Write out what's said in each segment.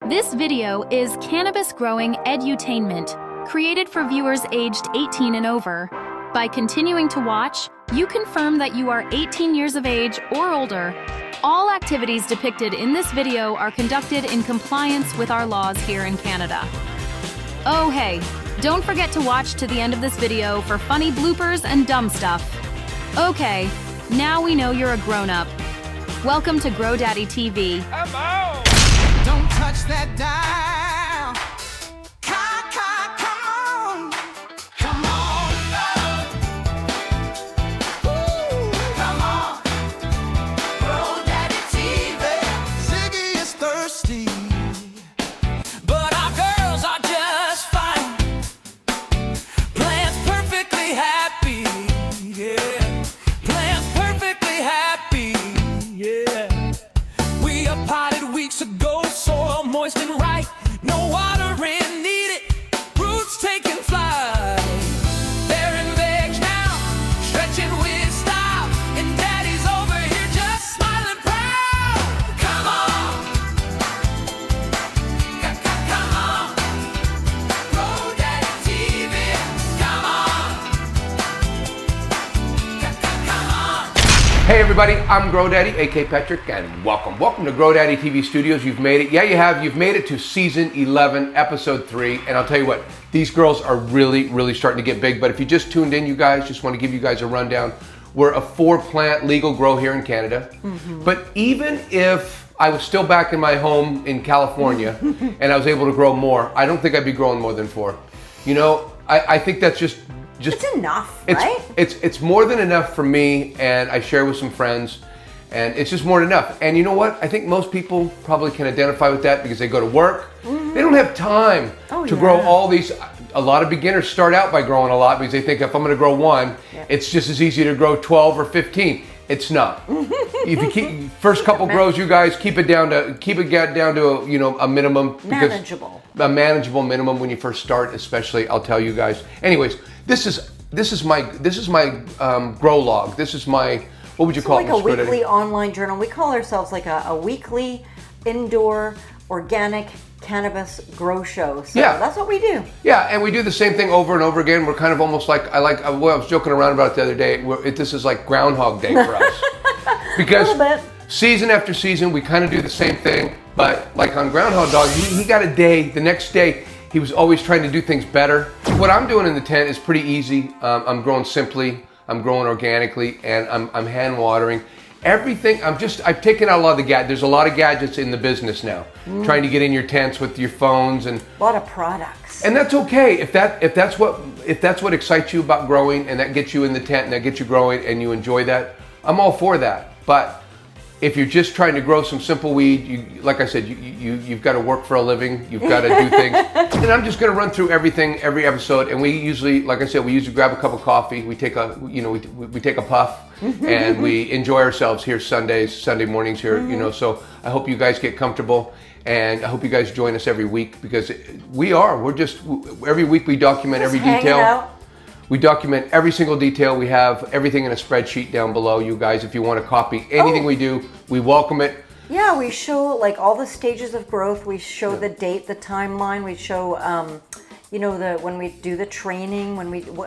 This video is cannabis growing edutainment, created for viewers aged 18 and over. By continuing to watch, you confirm that you are 18 years of age or older. All activities depicted in this video are conducted in compliance with our laws here in Canada. Oh hey, don't forget to watch to the end of this video for funny bloopers and dumb stuff. Okay, now we know you're a grown-up. Welcome to GrowDaddyTV. I'm out! Don't touch that dial. Come on. Come on. Ooh, come on. GrowDaddyTV. Ziggy is thirsty, but our girls are just fine. Plants perfectly happy, yeah. Plants perfectly happy, yeah. We are potted weeks ago. Soil moist and right, no watering needed. Roots taking flight. They're in veg now, stretching with style. And Daddy's over here just smiling proud. Come on, come on, GrowDaddyTV. Come on. Hey everybody, I'm GrowDaddy, aka Patrick, and welcome to GrowDaddyTV Studios. You've made it. Yeah, you have. You've made it to season 11, episode 3. And I'll tell you what, these girls are really starting to get big. But if you just tuned in, you guys, just want to give you guys a rundown. We're a 4-plant legal grow here in Canada. But even if I was still back in my home in California and I was able to grow more, I don't think I'd be growing more than 4. You know, I think that's just it's enough, it's, right? It's more than enough for me, and I share with some friends, and it's just more than enough. And you know what? I think most people probably can identify with that because they go to work. They don't have time to grow all these. A lot of beginners start out by growing a lot because they think if I'm going to grow 1, it's just as easy to grow 12 or 15. It's not. If you keep first couple grows, you guys keep it down to a minimum. Manageable. A manageable minimum when you first start, especially. I'll tell you guys. Anyways, this is my grow log. This is my, what would you call it? Like a weekly online journal. We call ourselves like a weekly indoor organic cannabis grow show. So that's what we do. Yeah, and we do the same thing over and over again. We're kind of almost like, I was joking around about it the other day. This is like Groundhog Day for us. Because season after season, we kind of do the same thing. But like on Groundhog Dog, he got a day, the next day, he was always trying to do things better. What I'm doing in the tent is pretty easy. I'm growing simply, I'm growing organically, and I'm hand watering. Everything, I've taken out a lot of the gadgets. There's a lot of gadgets in the business now. Trying to get in your tents with your phones and a lot of products. And that's okay if that's what excites you about growing, and that gets you in the tent and that gets you growing and you enjoy that. I'm all for that. But if you're just trying to grow some simple weed, like I said, you've got to work for a living. You've got to do things. And I'm just going to run through everything every episode. And we usually, like I said, we usually grab a cup of coffee. We take a, we take a puff, and we enjoy ourselves here Sunday mornings here. So I hope you guys get comfortable, and I hope you guys join us every week because we're just every week we document every detail. We document every single detail. We have everything in a spreadsheet down below. You guys, if you want to copy anything we do, we welcome it. Yeah, we show like all the stages of growth. We show the date, the timeline. We show, when we do the training,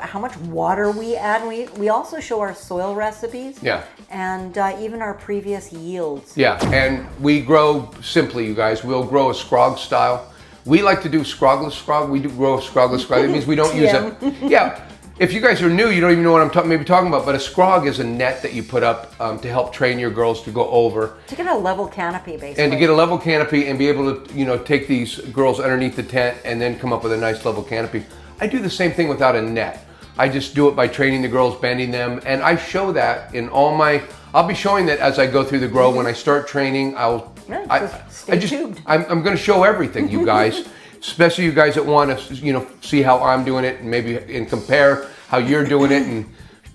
how much water we add. We also show our soil recipes. Yeah. And even our previous yields. Yeah, and we grow simply, you guys. We'll grow a scrog style. We like to do scrogless scrog. We do grow a scrogless scrog. It means we don't use it. Yeah. If you guys are new, you don't even know what I'm talking about, but a scrog is a net that you put up to help train your girls to go over. To get a level canopy, basically. And to get a level canopy and be able to, take these girls underneath the tent and then come up with a nice level canopy. I do the same thing without a net. I just do it by training the girls, bending them, and I show that in all my, I'll be showing that as I go through the grow. When I start training, I'm going to show everything, you guys. Especially you guys that want to, see how I'm doing it and compare how you're doing it, and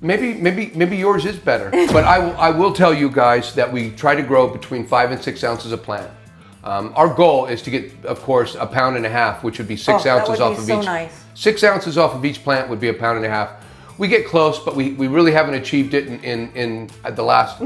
maybe yours is better. But I will tell you guys that we try to grow between 5 and 6 ounces a plant. Our goal is to get, of course, 1.5 pounds, which would be 6 ounces off of each. Nice. 6 ounces off of each plant would be 1.5 pounds. we get close, but we really haven't achieved it in the last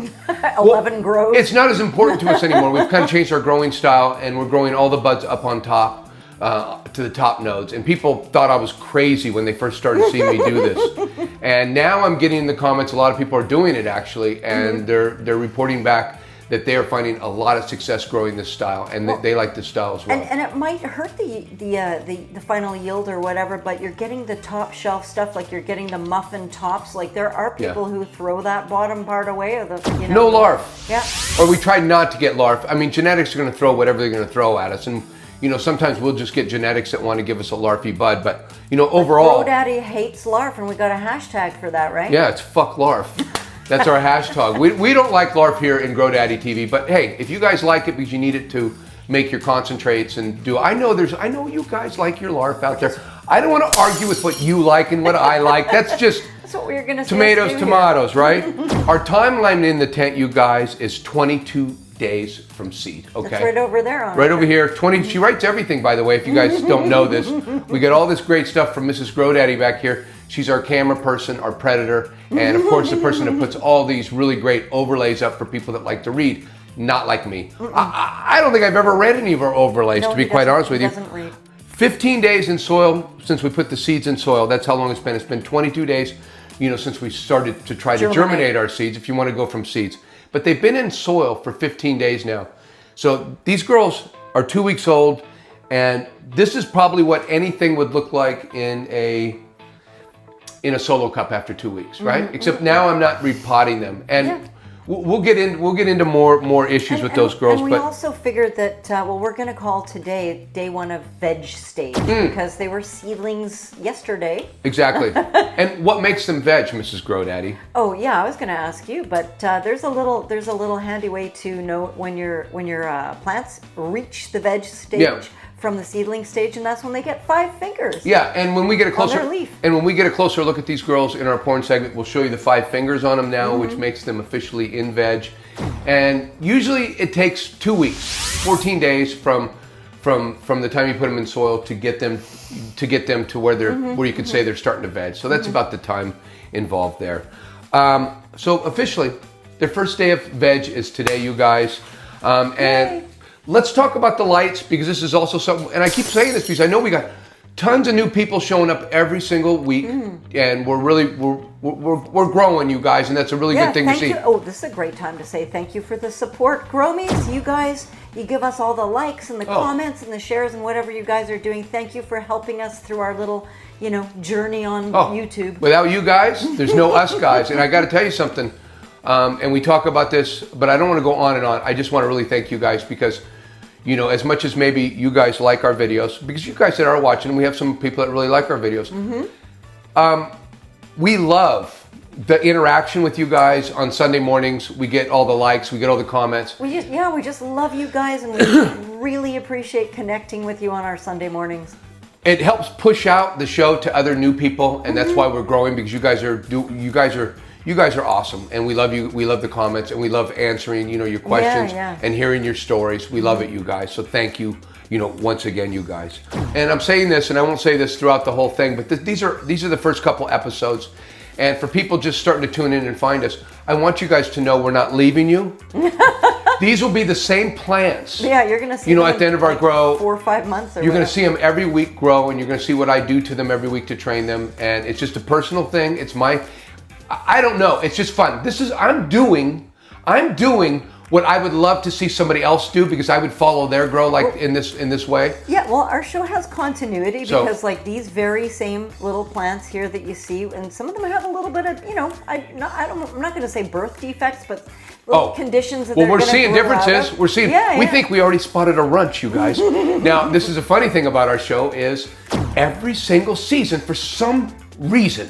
11 grows. It's not as important to us anymore. We've kind of changed our growing style, and we're growing all the buds up on top to the top nodes. And people thought I was crazy when they first started seeing me do this. And now I'm getting in the comments, a lot of people are doing it actually, and they're reporting back that they are finding a lot of success growing this style, and they like this style as well. And it might hurt the final yield or whatever, but you're getting the top shelf stuff, like you're getting the muffin tops. Like there are people who throw that bottom part away, or the no larf. Yeah. Or we try not to get larf. I mean, genetics are going to throw whatever they're going to throw at us, and sometimes we'll just get genetics that want to give us a larfy bud, but overall. GrowDaddy hates larf, and we got a hashtag for that, right? Yeah, it's fuck larf. That's our hashtag. We don't like LARP here in GrowDaddyTV, but hey, if you guys like it because you need it to make your concentrates and do, I know you guys like your LARP out there. I don't want to argue with what you like and what I like. That's just that's what we're gonna tomatoes, right? Our timeline in the tent, you guys, is 22 days from seed. Okay, that's right over there. Right over here. 20. She writes everything, by the way. If you guys don't know this, we get all this great stuff from Mrs. GrowDaddy back here. She's our camera person, our predator, and of course the person that puts all these really great overlays up for people that like to read. Not like me. I don't think I've ever read any of our overlays, to be quite honest with you. Doesn't read. 15 days in soil since we put the seeds in soil. That's how long it's been. It's been 22 days, since we started to try to germinate our seeds, if you want to go from seeds. But they've been in soil for 15 days now. So these girls are 2 weeks old, and this is probably what anything would look like in a solo cup after 2 weeks, right? Except now I'm not repotting them, and we'll get into more issues with those girls. And we also figured that we're going to call today day one of veg stage because they were seedlings yesterday. Exactly. And what makes them veg, Mrs. GrowDaddy? Oh yeah, I was going to ask you, but there's a little handy way to know when your plants reach the veg stage. Yeah. From the seedling stage, and that's when they get 5 fingers. Yeah, and when we get a closer on their leaf. And when we get a closer look at these girls in our porn segment, we'll show you the 5 fingers on them now, which makes them officially in veg. And usually it takes 2 weeks, 14 days from the time you put them in soil to get them to where they're where you could say they're starting to veg. So that's about the time involved there. So officially, their first day of veg is today, you guys, and. Let's talk about the lights, because this is also something, and I keep saying this because I know we got tons of new people showing up every single week, and we're growing, you guys, and that's a really good thing to see. You. Oh, this is a great time to say thank you for the support. Growmies, you guys, you give us all the likes and the comments and the shares and whatever you guys are doing. Thank you for helping us through our little, journey on YouTube. Without you guys, there's no us guys, and I got to tell you something. And we talk about this, but I don't want to go on and on. I just want to really thank you guys because, as much as maybe you guys like our videos, because you guys that are watching, we have some people that really like our videos. We love the interaction with you guys on Sunday mornings. We get all the likes, we get all the comments. We just love you guys, and we really appreciate connecting with you on our Sunday mornings. It helps push out the show to other new people, and that's why we're growing, because you guys are awesome, and we love you. We love the comments, and we love answering, your questions and hearing your stories. We love it, you guys. So thank you, once again, you guys. And I'm saying this, and I won't say this throughout the whole thing, but these are the first couple episodes. And for people just starting to tune in and find us, I want you guys to know we're not leaving you. These will be the same plants. Yeah, you're going to see them at the end of our grow. 4 or 5 months. You're going to see them every week grow, and you're going to see what I do to them every week to train them. And it's just a personal thing. It's I don't know. It's just fun. I'm doing what I would love to see somebody else do, because I would follow their grow in this way. Yeah, well, our show has continuity because these very same little plants here that you see, and some of them have a little bit of, I'm not going to say birth defects, but little conditions that we're seeing differences. We're seeing. We think we already spotted a runt, you guys. Now, this is a funny thing about our show is every single season, for some reason,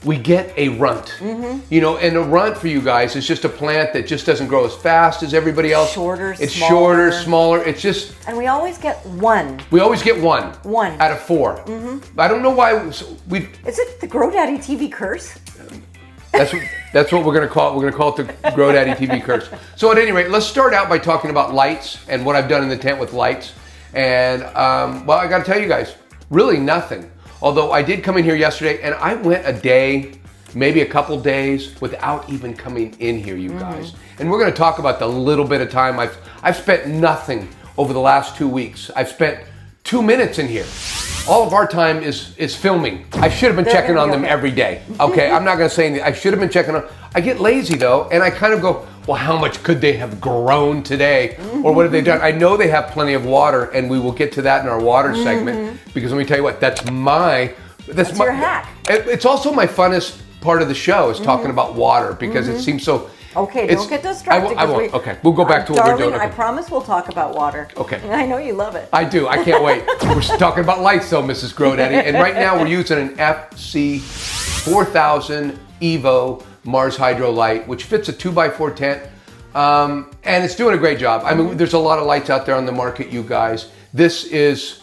we get a runt. And a runt for you guys is just a plant that just doesn't grow as fast as everybody else. It's shorter, smaller. It's just. And we always get one. We always get one. One. Out of 4. I don't know why we. Is it the GrowDaddyTV curse? That's what we're going to call it. We're going to call it the GrowDaddyTV curse. So at any rate, let's start out by talking about lights and what I've done in the tent with lights. And I got to tell you guys, really nothing. Although I did come in here yesterday and I went a day maybe a couple days without even coming in here, you guys. And we're gonna talk about the little bit of time I've spent nothing over the last 2 weeks. I've spent 2 minutes in here. All of our time is filming. I should have been checking on them every day. Okay, I'm not gonna say anything. I should have been checking on. I get lazy though, and I kind of go, well, how much could they have grown today? Or what have they done? I know they have plenty of water, and we will get to that in our water segment, because let me tell you what, that's your hack. It's also my funnest part of the show is talking about water, because it seems so. Okay, don't get distracted. I won't. Okay, we'll go back to what we're doing. Okay. I promise we'll talk about water. Okay. I know you love it. I do. I can't wait. We're talking about lights though, Mrs. GrowDaddy. And right now we're using an FC4000 Evo Mars Hydro light, which fits a 2x4 tent. And it's doing a great job. I mean, there's a lot of lights out there on the market, you guys. This is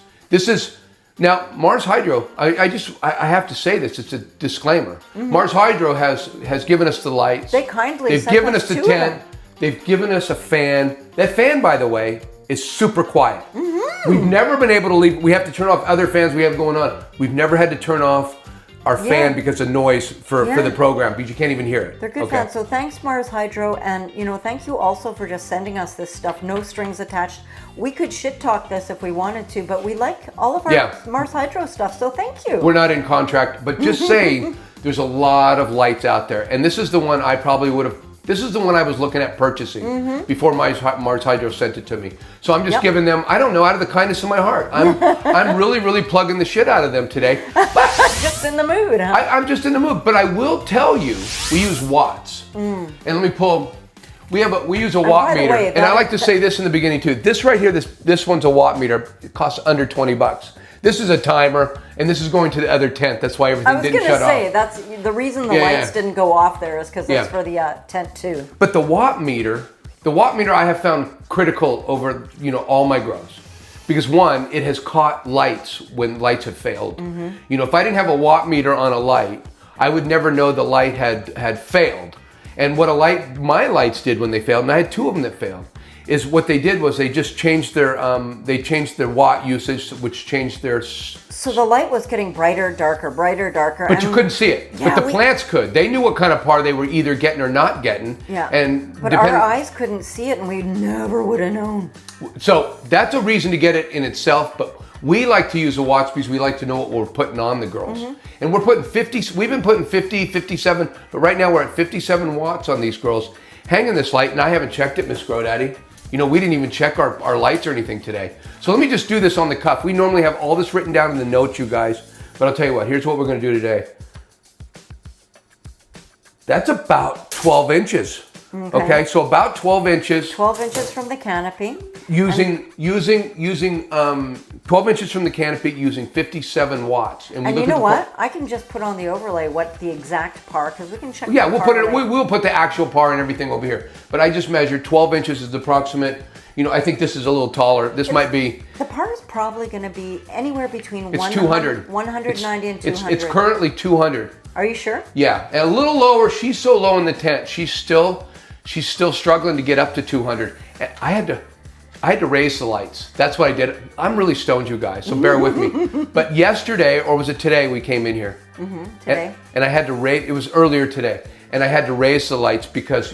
now Mars Hydro. I have to say this. It's a disclaimer. Mars Hydro has given us the lights. They've given us the tent. They've given us a fan. That fan, by the way, is super quiet. We've never been able to leave. We have to turn off other fans we have going on. We've never had to turn off our fan because of noise for the program, because you can't even hear it. They're good fans. So thanks, Mars Hydro, and thank you also for just sending us this stuff. No strings attached. We could shit talk this if we wanted to, but we like all of our Mars Hydro stuff. So thank you. We're not in contract, but just saying, there's a lot of lights out there, and this is the one I probably would have. This is the one I was looking at purchasing before Mars Hydro sent it to me. So I'm just giving them, I don't know, out of the kindness of my heart. I'm really plugging the shit out of them today. Just in the mood, huh? I'm just in the mood. But I will tell you, we use watts. And let me pull, we use a watt meter. And I like to say this in the beginning too. This right here, this one's a watt meter. It costs under 20 bucks. This is a timer, and this is going to the other tent. That's why everything didn't shut off. I was going to say, that's the reason the lights didn't go off there is because it's for the tent too. But the watt meter I have found critical over all my grows. Because one, it has caught lights when lights have failed. If I didn't have a watt meter on a light, I would never know the light had failed. And what my lights did when they failed, and I had 2 of them that failed, is what they did was they just changed their watt usage, which changed their. So the light was getting brighter, darker. But you couldn't see it. But the plants could. They knew what kind of par they were either getting or not getting. Yeah. But our eyes couldn't see it, and we never would have known. So that's a reason to get it in itself, but we like to use the watts because we like to know what we're putting on the girls. And we're putting 50, we've been putting 50, 57, but right now we're at 57 watts on these girls. Hanging this light, and I haven't checked it, Miss GrowDaddy. We didn't even check our lights or anything today. So let me just do this on the cuff. We normally have all this written down in the notes, you guys, but I'll tell you what, here's what we're gonna do today. That's about 12 inches. Okay, so about 12 inches. 12 inches from the canopy. Using 12 inches from the canopy using 57 watts. And you know what? I can just put on the overlay what the exact par, because we can check. Yeah, we'll put the actual par and everything over here. But I just measured 12 inches is the approximate. I think this is a little taller. This might be. The par is probably going to be anywhere between 200. 190 and 200. It's currently 200. Are you sure? Yeah, and a little lower. She's so low in the tent. She's still struggling to get up to 200. And I had to raise the lights. That's what I did. I'm really stoned, you guys, so bear with me. But yesterday, or was it today, we came in here. Today. And I had to raise, it was earlier today, and I had to raise the lights because,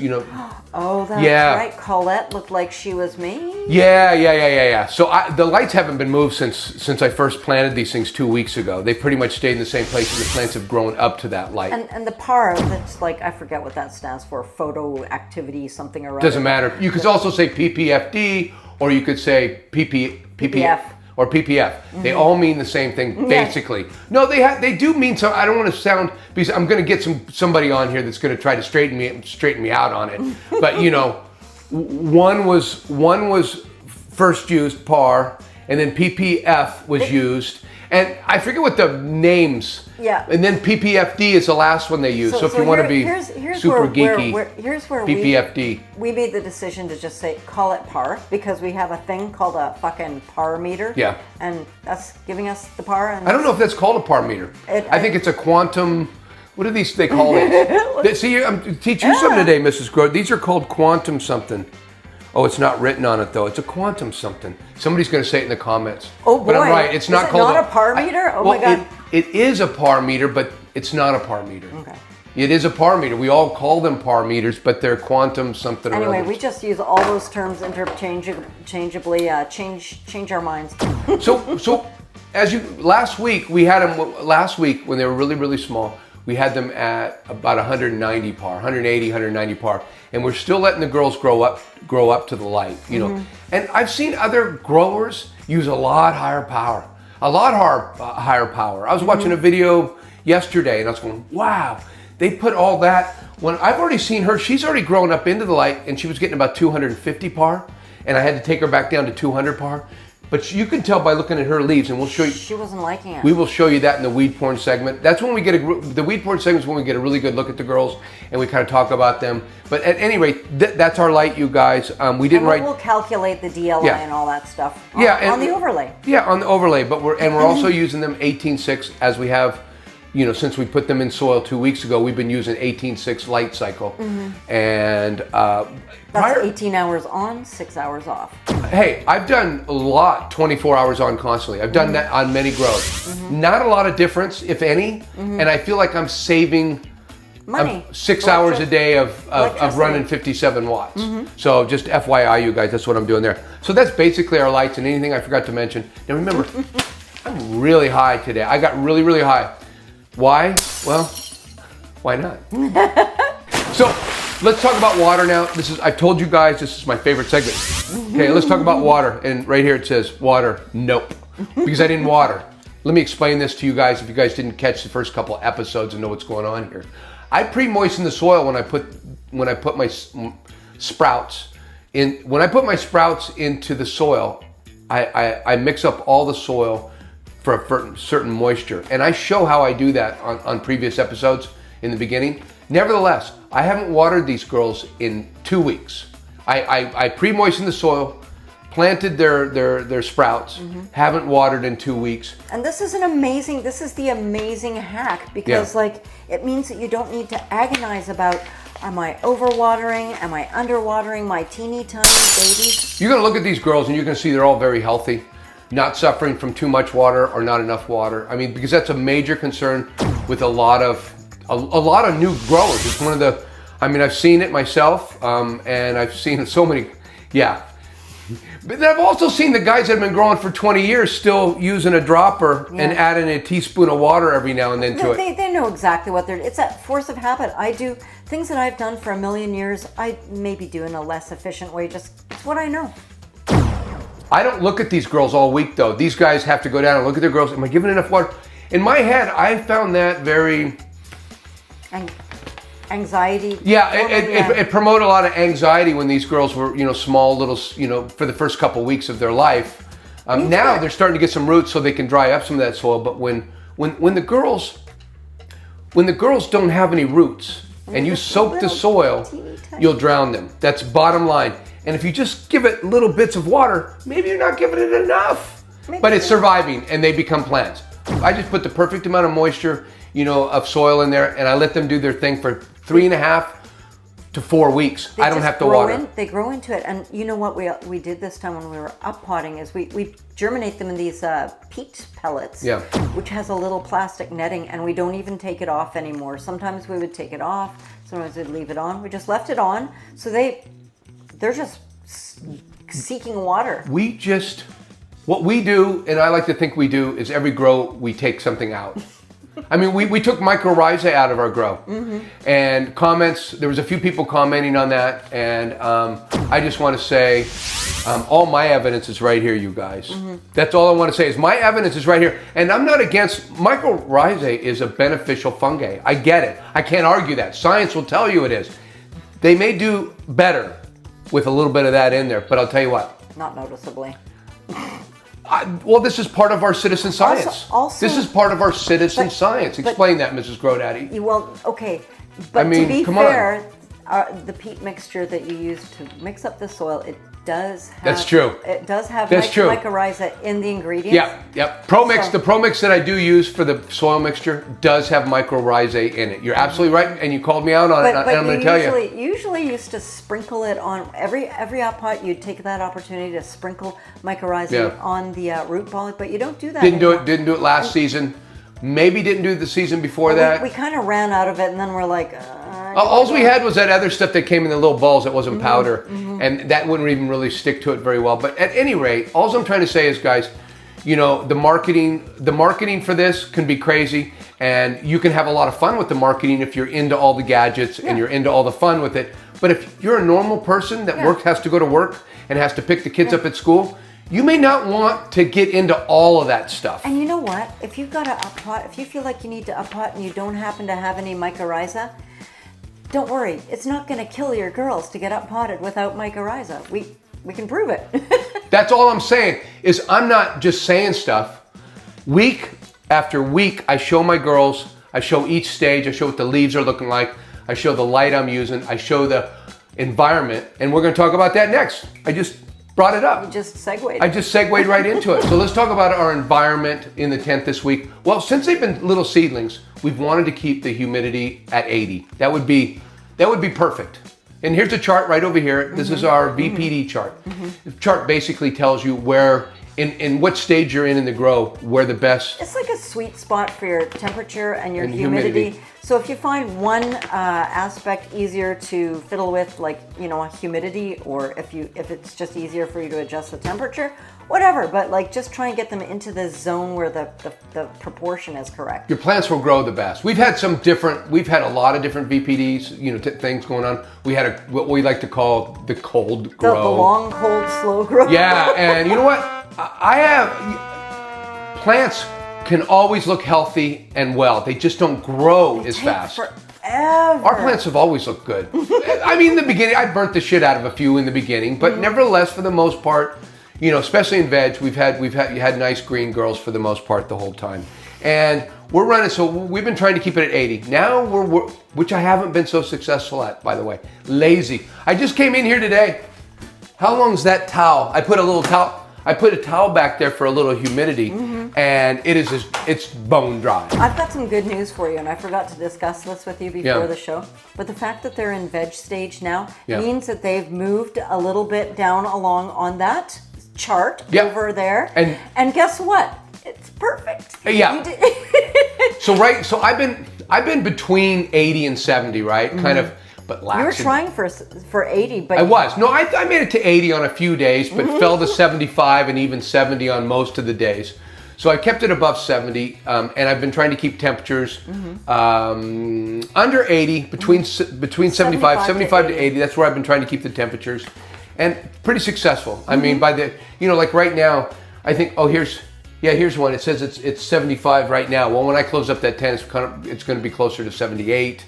Oh, that's right. Colette looked like she was me. Yeah. So the lights haven't been moved since I first planted these things 2 weeks ago. They pretty much stayed in the same place, and the plants have grown up to that light. And the par, that's like, I forget what that stands for, photo activity something or other. Doesn't matter. You could also say PPFD, or you could say PPF. Or PPF. They all mean the same thing, basically. No, they do mean so. I don't want to sound, because I'm going to get somebody on here that's going to try to straighten me out on it. But one was first used par, and then PPF was used, and I forget what the names. Yeah. And then PPFD is the last one they use. So if you want to be super geeky, here's where PPFD. We made the decision to just call it par, because we have a thing called a fucking par meter. Yeah. And that's giving us the par. And I don't know if that's called a par meter. I think it's a quantum. What are these? They call it. See, I'm teaching you something today, Mrs. Grow. These are called quantum something. Oh, it's not written on it though. It's a quantum something. Somebody's going to say it in the comments. Oh boy! But I'm right. It's not called a par meter. Oh my god! It is a par meter, but it's not a par meter. Okay. It is a par meter. We all call them par meters, but they're quantum something or Anyway, other. we just use all those terms interchangeably. Change our minds. So as you last week we had them. Last week when they were really, really small, we had them at about 190 par, 180, 190 par, and we're still letting the girls grow up to the light. You know, and I've seen other growers use a lot higher power. Higher power. I was watching a video yesterday and I was going, wow, they put all that. When I've already seen her, she's already grown up into the light and she was getting about 250 par and I had to take her back down to 200 par. But you can tell by looking at her leaves, and we'll show you. She wasn't liking it. We will show you that in the weed porn segment. That's when we get the weed porn segment is when we get a really good look at the girls and we kind of talk about them. But at any rate, that's our light, you guys. We didn't write. We'll calculate the DLI and all that stuff. On the overlay. Yeah, on the overlay. But we're also using them 18.6 as we have. You know, since we put them in soil 2 weeks ago, we've been using 18.6 light cycle, and that's 18 hours on, 6 hours off. Hey, I've done a lot 24 hours on constantly. I've done that on many grows. Not a lot of difference, if any, and I feel like I'm saving money. 6 hours a day of running 57 watts. So just FYI, you guys, that's what I'm doing there. So that's basically our lights and anything I forgot to mention. Now remember, I'm really high today. I got really, really high. Why? Well, why not? So let's talk about water now. I've told you guys this is my favorite segment. Okay, let's talk about water. And right here it says water, nope. Because I didn't water. Let me explain this to you guys if you guys didn't catch the first couple episodes and know what's going on here. I pre-moisten the soil when I put my sprouts in. When I put my sprouts into the soil, I mix up all the soil for a certain moisture. And I show how I do that on previous episodes in the beginning. Nevertheless, I haven't watered these girls in 2 weeks. I pre-moistened the soil, planted their sprouts, haven't watered in 2 weeks. And this is the amazing hack because like it means that you don't need to agonize about, am I overwatering? Am I underwatering my teeny tiny babies? You're gonna look at these girls and you're gonna see they're all very healthy. Not suffering from too much water or not enough water. I mean, because that's a major concern with a lot of new growers. It's one of the, I mean, I've seen it myself, and I've seen so many, But I've also seen the guys that have been growing for 20 years still using a dropper and adding a teaspoon of water every now and then to it. They know exactly what it's that force of habit. I do things that I've done for a million years. I maybe do in a less efficient way. It's what I know. I don't look at these girls all week though. These guys have to go down and look at their girls. Am I giving enough water? In my head, I found that very... Anxiety. Yeah, it promoted a lot of anxiety when these girls were, small little, for the first couple weeks of their life. Now they're starting to get some roots so they can dry up some of that soil. But when the girls don't have any roots and you soak the soil, you'll drown them. That's bottom line. And if you just give it little bits of water, maybe you're not giving it enough. But it's surviving and they become plants. I just put the perfect amount of moisture, of soil in there and I let them do their thing for 3.5 to 4 weeks. I don't have to water. They grow into it. And you know what we did this time when we were up potting is we germinate them in these peat pellets, which has a little plastic netting and we don't even take it off anymore. Sometimes we would take it off, sometimes we'd leave it on. We just left it on. So they're just seeking water. What we do, and I like to think we do, is every grow we take something out. I mean, we took mycorrhizae out of our grow. And there was a few people commenting on that, and I just want to say, all my evidence is right here, you guys. That's all I want to say is my evidence is right here. And I'm not against, mycorrhizae is a beneficial fungi. I get it. I can't argue that. Science will tell you it is. They may do better with a little bit of that in there, but I'll tell you what. Not noticeably. Well, this is part of our citizen science. This is part of our citizen science. Explain that, Mrs. GrowDaddy. Well, okay. But to be fair, the peat mixture that you use to mix up the soil, it does have... That's true. It does have That's true. mycorrhizae in the ingredients. Yep. ProMix, the ProMix that I do use for the soil mixture does have mycorrhizae in it. You're absolutely right, and you called me out on it, and I'm going to tell you. Usually used to sprinkle it on every up pot. You'd take that opportunity to sprinkle mycorrhizae on the root ball, but you don't do that Didn't do it last season. Maybe didn't do the season before that. We kind of ran out of it, and then we're like, all we had was that other stuff that came in the little balls that wasn't powder, and that wouldn't even really stick to it very well. But at any rate, all I'm trying to say is, guys, you know, the marketing for this can be crazy, and you can have a lot of fun with the marketing if you're into all the gadgets and you're into all the fun with it. But if you're a normal person that has to go to work and has to pick the kids up at school, you may not want to get into all of that stuff. And you know what? If you've got to up pot, if you feel like you need to up pot and you don't happen to have any mycorrhiza, don't worry. It's not going to kill your girls to get up potted without mycorrhiza. We can prove it. That's all I'm saying, is I'm not just saying stuff. Week after week, I show my girls, I show each stage, I show what the leaves are looking like, I show the light I'm using, I show the environment, and we're going to talk about that next. I just brought it up. You just segued. I just segued right into it. So let's talk about our environment in the tent this week. Well, since they've been little seedlings, we've wanted to keep the humidity at 80. That would be perfect. And here's a chart right over here. This is our VPD chart. The chart basically tells you where, in what stage you're in the grow, where the best. It's like a sweet spot for your temperature and your humidity. So if you find one aspect easier to fiddle with, like, you know, humidity, or if it's just easier for you to adjust the temperature, whatever. But like, just try and get them into the zone where the proportion is correct. Your plants will grow the best. We've had a lot of different VPDs, you know, things going on. We had what we like to call the cold grow. The long, cold, slow grow. Yeah, and you know what? I have plants can always look healthy and well. They just don't grow as fast. Forever. Our plants have always looked good. I mean, in the beginning, I burnt the shit out of a few in the beginning, but nevertheless, for the most part, you know, especially in veg, we've had nice green girls for the most part the whole time. And we're running, so we've been trying to keep it at 80. Now which I haven't been so successful at, by the way. Lazy. I just came in here today. How long's that towel? I put a towel back there for a little humidity, and it's bone dry. I've got some good news for you, and I forgot to discuss this with you before the show. But the fact that they're in veg stage now means that they've moved a little bit down along on that chart over there. And guess what? It's perfect. Yeah. So I've been between 80 and 70, right? Kind of. But you were trying for 80, but I was. No, I made it to 80 on a few days, but fell to 75 and even 70 on most of the days. So I kept it above 70, and I've been trying to keep temperatures under 80, between 75 to 80. That's where I've been trying to keep the temperatures, and pretty successful. I mean, by the, you know, like right now, I think, here's one. It says it's 75 right now. Well, when I close up that tent, it's going to be closer to 78,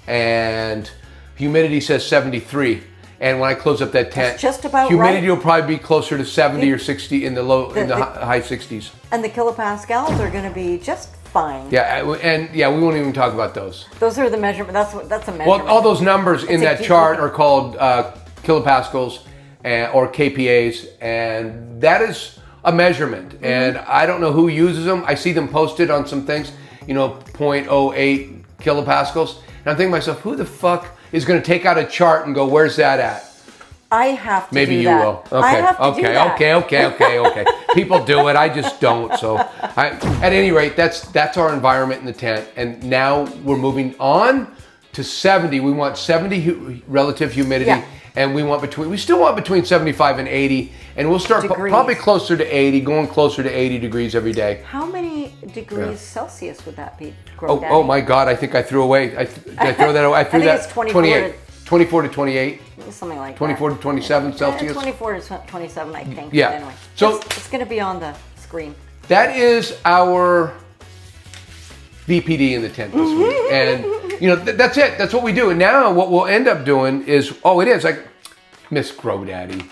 and humidity says 73, and when I close up that tent, just about humidity will probably be closer to 70 or 60 in the high 60s. And the kilopascals are going to be just fine. Yeah, and we won't even talk about those. Those are the measurement. That's a measurement. Well, all those numbers in that chart are called kilopascals or KPAs, and that is a measurement. And I don't know who uses them. I see them posted on some things, you know, 0.08 kilopascals, and I'm thinking to myself, who the fuck is going to take out a chart and go, where's that at? I have to Maybe do you that. will. I have to do that. Okay. People do it. I just don't. So, at any rate, that's our environment in the tent. And now we're moving on to 70. We want 70 relative humidity, and we still want between 75 and 80, and we'll start probably closer to 80, going closer to 80 degrees every day. How many degrees Celsius would that be? Oh my God! I think I threw away. I throw that away. I threw that. It's 28. 24 to 28. Something like 24 to 27 Celsius. 24 to 27, I think. Yeah. But anyway, So it's going to be on the screen. That is our VPD in the tent this week, and you know that's it. That's what we do. And now what we'll end up doing is, it is like Miss GrowDaddy.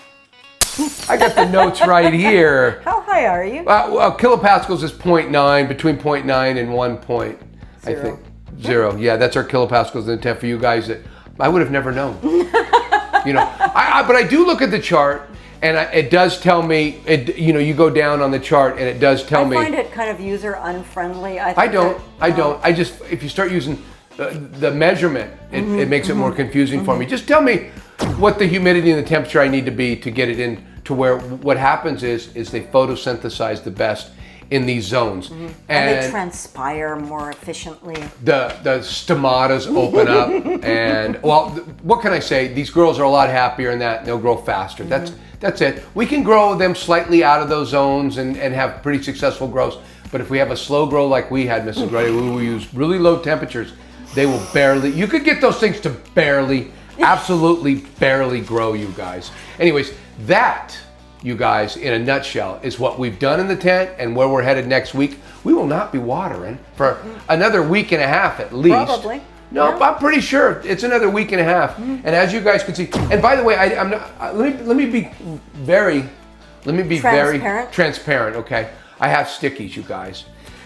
I got the notes right here. How high are you? Kilopascals is 0.9, between 0.9 and 1 point. I think 0. Yeah, that's our kilopascals in the tent for you guys that I would have never known. You know, but I do look at the chart, and it does tell me. You go down on the chart, and it does tell me. I find it kind of user unfriendly. I don't. I just, if you start using the measurement, it makes it more confusing for me. Just tell me what the humidity and the temperature I need to be to get it in to where what happens is they photosynthesize the best in these zones. And they transpire more efficiently. The stomatas open up, and well, what can I say? These girls are a lot happier in that, and they'll grow faster. That's it. We can grow them slightly out of those zones and have pretty successful growths. But if we have a slow grow like we had, Mrs. Grady, we use really low temperatures, they will barely, you could get those things to barely, absolutely barely grow, you guys. Anyways, that, you guys, in a nutshell, is what we've done in the tent and where we're headed next week. We will not be watering for another week and a half at least. Probably. No, I'm pretty sure it's another week and a half. And as you guys can see, and by the way, I'm not. Let me be very transparent. Okay, I have stickies, you guys,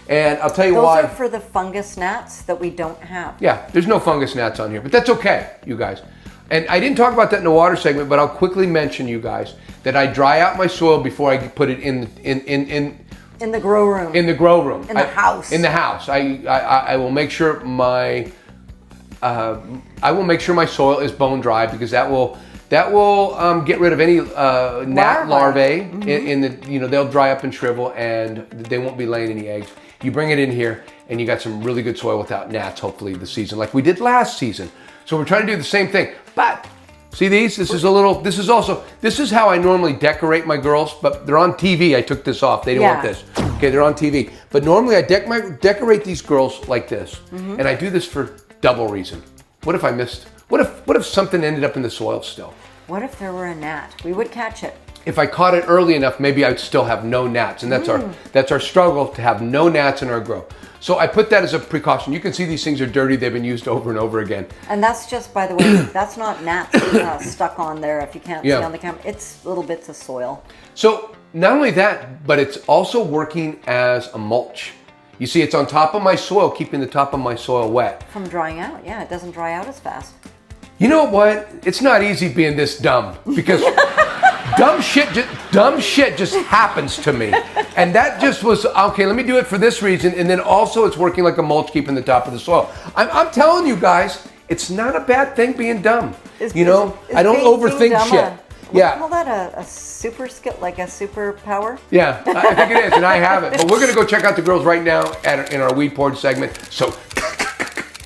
and I'll tell you why. Those are for the fungus gnats that we don't have. Yeah, there's no fungus gnats on here, but that's okay, you guys. And I didn't talk about that in the water segment, but I'll quickly mention, you guys, that I dry out my soil before I put it in the grow room. In the grow room. In the house. In the house. I will make sure my my soil is bone dry, because that will get rid of any gnat larvae in the, they'll dry up and shrivel, and they won't be laying any eggs. You bring it in here and you got some really good soil without gnats, hopefully this season, like we did last season. So we're trying to do the same thing. But see these? This is how I normally decorate my girls, but they're on TV. I took this off. They didn't want this. Okay, they're on TV. But normally I decorate these girls like this. And I do this for double reason. What if I missed? What if something ended up in the soil still? What if there were a gnat? We would catch it. If I caught it early enough, maybe I'd still have no gnats. And that's our struggle, to have no gnats in our grow. So I put that as a precaution. You can see these things are dirty. They've been used over and over again. And that's just, by the way, that's not gnats stuck on there, if you can't see on the camera. It's little bits of soil. So not only that, but it's also working as a mulch. You see, it's on top of my soil, keeping the top of my soil wet. From drying out, yeah, it doesn't dry out as fast. You know what? It's not easy being this dumb, because dumb shit just happens to me. And that just was, okay, let me do it for this reason. And then also it's working like a mulch, keeping the top of the soil. I'm telling you guys, it's not a bad thing being dumb. I don't overthink shit. Would you call that a super skill, like a superpower? Yeah, I think it is, and I have it. But we're gonna go check out the girls right now in our weed porn segment. So,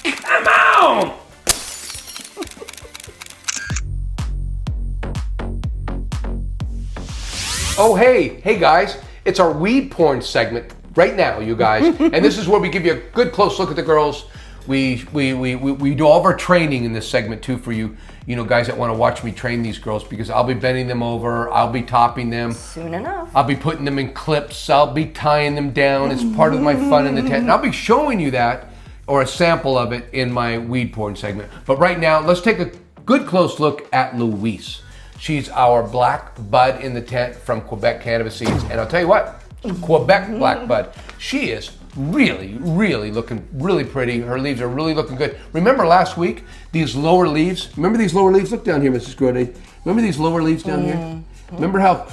come on! Oh, hey guys, it's our weed porn segment right now, you guys. And this is where we give you a good close look at the girls. We do all of our training in this segment too for you, guys that want to watch me train these girls, because I'll be bending them over, I'll be topping them. Soon enough. I'll be putting them in clips, I'll be tying them down. It's part of my fun in the tent. And I'll be showing you that, or a sample of it, in my weed porn segment. But right now, let's take a good close look at Louise. She's our black bud in the tent from Quebec Cannabis Seeds. And I'll tell you what, Quebec black bud, she is really looking really pretty. Her leaves are really looking good. Remember last week, these lower leaves? Remember these lower leaves? Look down here, Mrs. GrowDaddy. Remember these lower leaves down here? Remember how,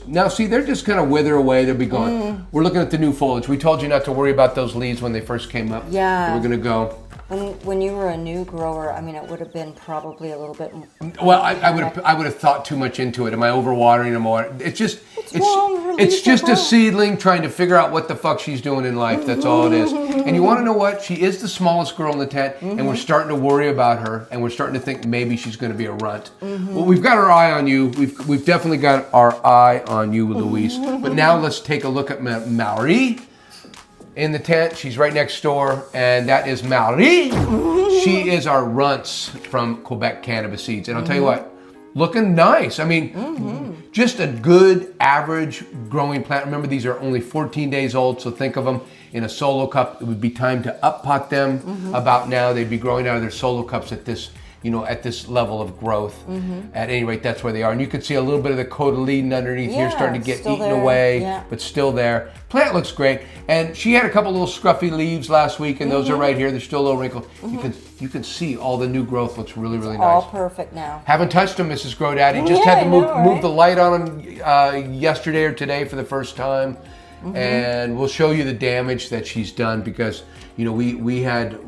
now see, they're just kind of wither away, they'll be gone. We're looking at the new foliage. We told you not to worry about those leaves when they first came up. Yeah. We're gonna go. When you were a new grower, I mean, it would have been probably a little bit. Well, I would have thought too much into it. Am I overwatering them? It's just a seedling trying to figure out what the fuck she's doing in life. That's all it is. And you want to know what? She is the smallest girl in the tent, and we're starting to worry about her, and we're starting to think maybe she's going to be a runt. Well, we've got our eye on you. We've definitely got our eye on you, Louise. But now let's take a look at Marie. In the tent, she's right next door, and that is Marie. She is our Runtz from Quebec Cannabis Seeds. And I'll tell you what, looking nice. I mean, just a good average growing plant. Remember, these are only 14 days old, so think of them in a solo cup. It would be time to up pot them about now. They'd be growing out of their solo cups at this, at this level of growth. At any rate, that's where they are. And you can see a little bit of the cotyledon underneath here starting to get eaten away, but still there. Plant looks great. And she had a couple little scruffy leaves last week, and those are right here. They're still a little wrinkled. You can see all the new growth looks really nice. All perfect now. Haven't touched them, Mrs. GrowDaddy. Just had to move the light on them yesterday or today for the first time. And we'll show you the damage that she's done, because we had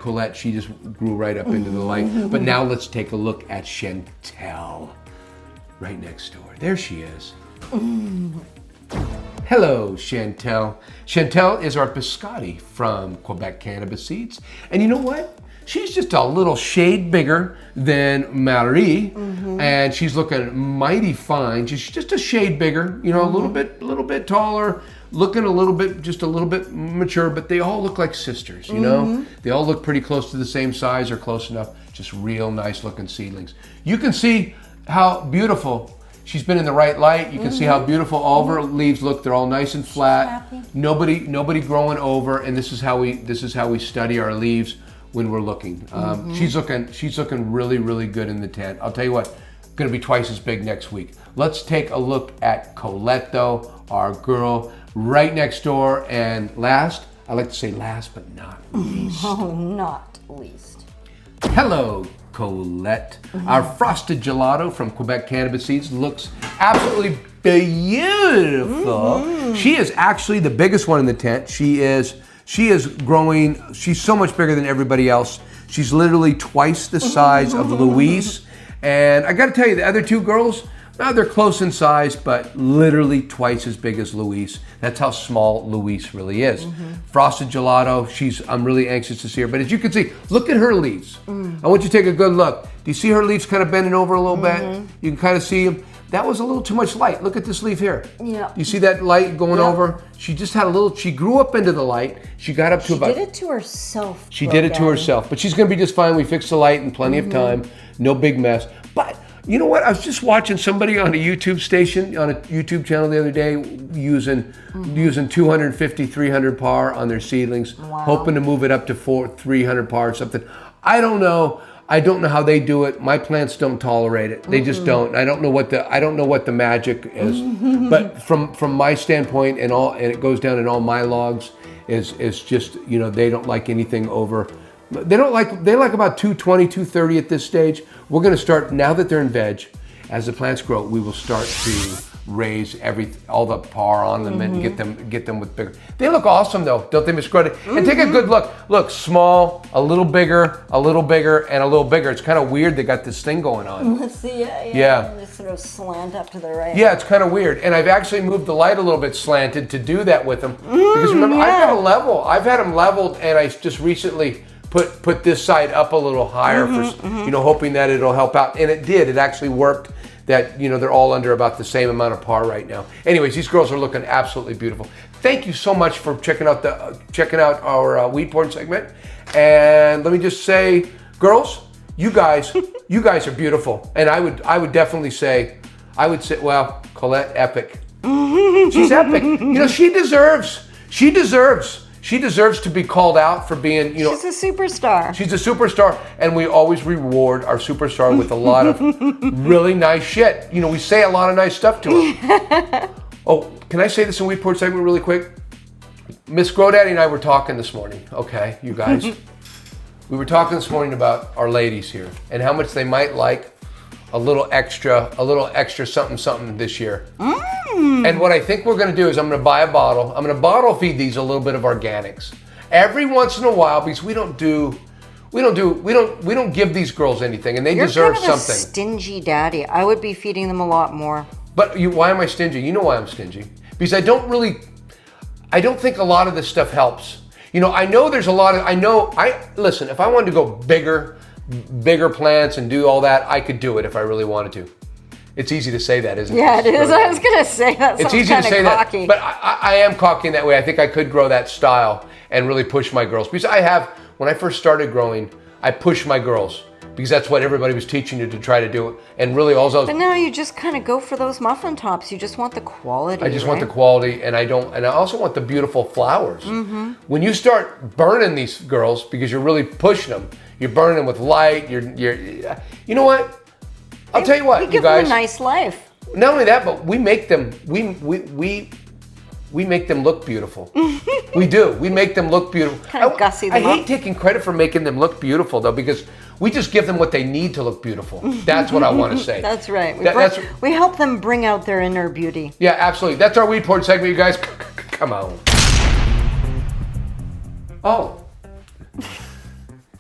Colette. She just grew right up into the light. But now let's take a look at Chantal right next door. There she is. Hello, Chantal. Chantal is our Biscotti from Quebec Cannabis Seeds. And you know what? She's just a little shade bigger than Marie, and she's looking mighty fine. She's just a shade bigger, you know, a little bit taller, looking just a little bit mature, but they all look like sisters, you know? They all look pretty close to the same size or close enough. Just real nice looking seedlings. You can see how beautiful she's been in the right light. You can see how beautiful all of her leaves look. They're all nice and flat. Nobody growing over, and this is how we study our leaves when we're looking. She's looking really good in the tent. I'll tell you what, gonna be twice as big next week. Let's take a look at Colette though, our girl right next door, and last, I like to say last but not least. Oh, not least. Hello, Colette. Our frosted gelato from Quebec Cannabis Seeds looks absolutely beautiful. She is actually the biggest one in the tent. She is growing, she's so much bigger than everybody else. She's literally twice the size of Louise. And I gotta tell you, the other two girls, they're close in size, but literally twice as big as Louise. That's how small Louise really is. Frosted gelato, I'm really anxious to see her. But as you can see, look at her leaves. I want you to take a good look. Do you see her leaves kind of bending over a little bit? You can kind of see them. That was a little too much light. Look at this leaf here. Yeah. You see that light going over? She just had she grew up into the light. She got up to about... She did it to herself. She did it to herself, but she's gonna be just fine. We fixed the light in plenty of time. No big mess. But you know what? I was just watching somebody on a YouTube station, on a YouTube channel the other day, using 250, 300 par on their seedlings, hoping to move it up to 300 par or something. I don't know. I don't know how they do it. My plants don't tolerate it. They just don't. I don't know what the magic is. But from my standpoint, and it goes down in all my logs, is just, you know, they don't like anything over. They like about 220, 230 at this stage. We're gonna start, now that they're in veg, as the plants grow, we will start to raise all the par on them and get them with bigger. They look awesome though, don't they, Miss Grody? And take a good look. Look, small, a little bigger, and a little bigger. It's kind of weird they got this thing going on. Let's see, yeah. Just sort of slant up to the right. Yeah, it's kind of weird. And I've actually moved the light a little bit slanted to do that with them. Because remember, I've had them leveled, and I just recently put this side up a little higher for, you know, hoping that it'll help out. And it did. It actually worked. That, you know, they're all under about the same amount of par right now. Anyways, these girls are looking absolutely beautiful. Thank you so much for checking out our weed porn segment. And let me just say, girls, you guys are beautiful. And I would definitely say, well, Colette, epic. She's epic. You know, she deserves to be called out for being, you know. She's a superstar. She's a superstar, and we always reward our superstar with a lot of really nice shit. You know, we say a lot of nice stuff to her. Oh, can I say this in Weed Port segment really quick? Miss GrowDaddy and I were talking this morning, okay, you guys. We were talking this morning about our ladies here and how much they might like a little extra something this year. And what I think we're gonna do is I'm gonna buy a bottle. I'm gonna bottle feed these a little bit of organics. Every once in a while, because we don't give these girls anything, and they deserve something. You're kind of a stingy daddy. I would be feeding them a lot more. But why am I stingy? You know why I'm stingy. Because I don't think a lot of this stuff helps. You know, I know there's a lot of, listen, if I wanted to go bigger plants and do all that, I could do it if I really wanted to. It's easy to say that, isn't it? Yeah, it is. I was gonna say that. It's easy to say cocky. That, but I am cocky in that way. I think I could grow that style and really push my girls. Because when I first started growing, I pushed my girls because that's what everybody was teaching you to try to do. And really also. But now you just kind of go for those muffin tops. You just want the quality. I just want the quality, and I also want the beautiful flowers. When you start burning these girls because you're really pushing them, you're burning them with light. You know what? I'll tell you what, you guys. We give them a nice life. Not only that, but we make them. We make them look beautiful. We do. We make them look beautiful. Kind of gussy them up. I hate taking credit for making them look beautiful, though, because we just give them what they need to look beautiful. That's what I want to say. That's right. We help them bring out their inner beauty. Yeah, absolutely. That's our Weed Porn segment, you guys. Come on. Oh.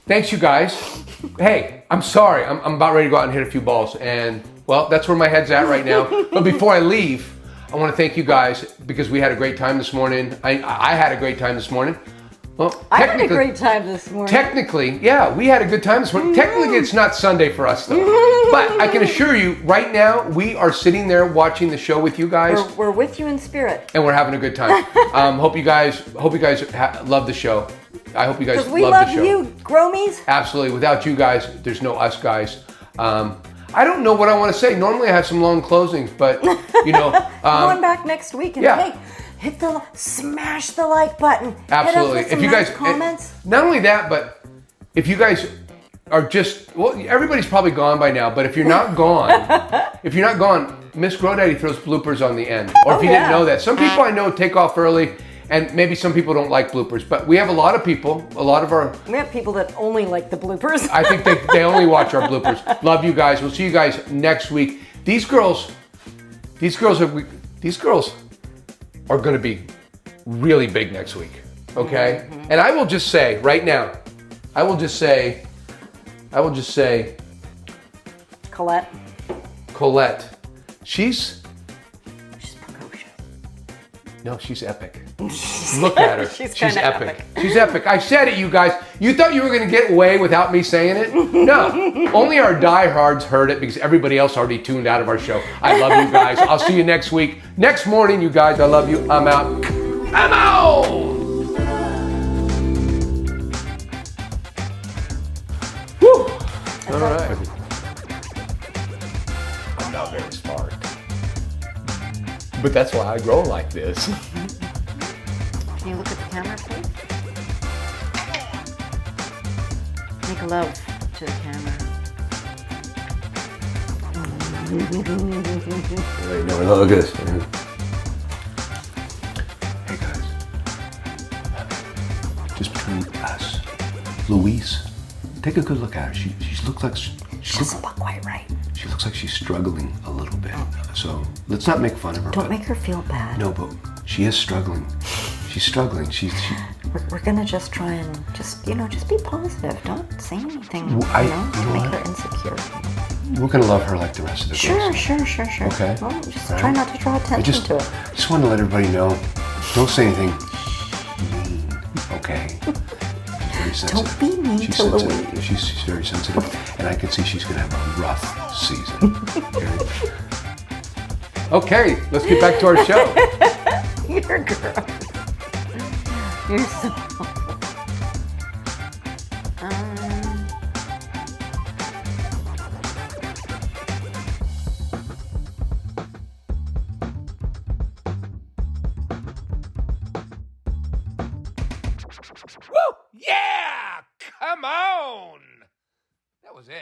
Thanks, you guys. Hey, I'm sorry. I'm about ready to go out and hit a few balls. And, well, that's where my head's at right now. But before I leave, I want to thank you guys because we had a great time this morning. I had a great time this morning. Well, I had a great time this morning. Technically, yeah, we had a good time this morning. Technically, it's not Sunday for us, though. But I can assure you, right now, we are sitting there watching the show with you guys. We're with you in spirit. And we're having a good time. Hope you guys love the show. I hope you guys love the show. Because we love you, Gromies. Absolutely. Without you guys, there's no us guys. I don't know what I want to say. Normally, I have some long closings, but you know, going back next week and yeah. hey, smash the like button. Absolutely. Hit us with some nice comments. Not only that, but if you guys are just, well, everybody's probably gone by now, but if you're not gone, Miss GrowDaddy throws bloopers on the end. Or if you didn't know that. Some people I know take off early, and maybe some people don't like bloopers, but we have a lot of people, we have people that only like the bloopers. I think they only watch our bloopers. Love you guys. We'll see you guys next week. These girls are going to be really big next week, okay? Mm-hmm. And I will just say right now, Colette, she's precocious. No, she's epic. Look at her. She's epic. She's epic. I said it, you guys. You thought you were going to get away without me saying it? No. Only our diehards heard it because everybody else already tuned out of our show. I love you guys. I'll see you next week. Next morning, you guys. I love you. I'm out. I'm out! Woo! All right. I'm not very smart. But that's why I grow like this. Can you look at the camera, please? Make love to the camera. Wait, no, look at this. Hey guys. Just between us. Louise, take a good look at her. She looks like she doesn't look quite right. She looks like she's struggling a little bit. So let's not make fun of her. Don't make her feel bad. No, but she is struggling. She's struggling. We're gonna just try and just be positive. Don't say anything. To make her insecure. We're gonna love her like the rest of the girls. Sure. Okay. Well, just try not to draw attention to it. I just wanted to let everybody know. Don't say anything mean. Okay. Don't be mean to Louise. She's very sensitive, and I can see she's going to have a rough season. Okay, let's get back to our show. You're gross. You're so Woo! Yeah! Come on! That was it.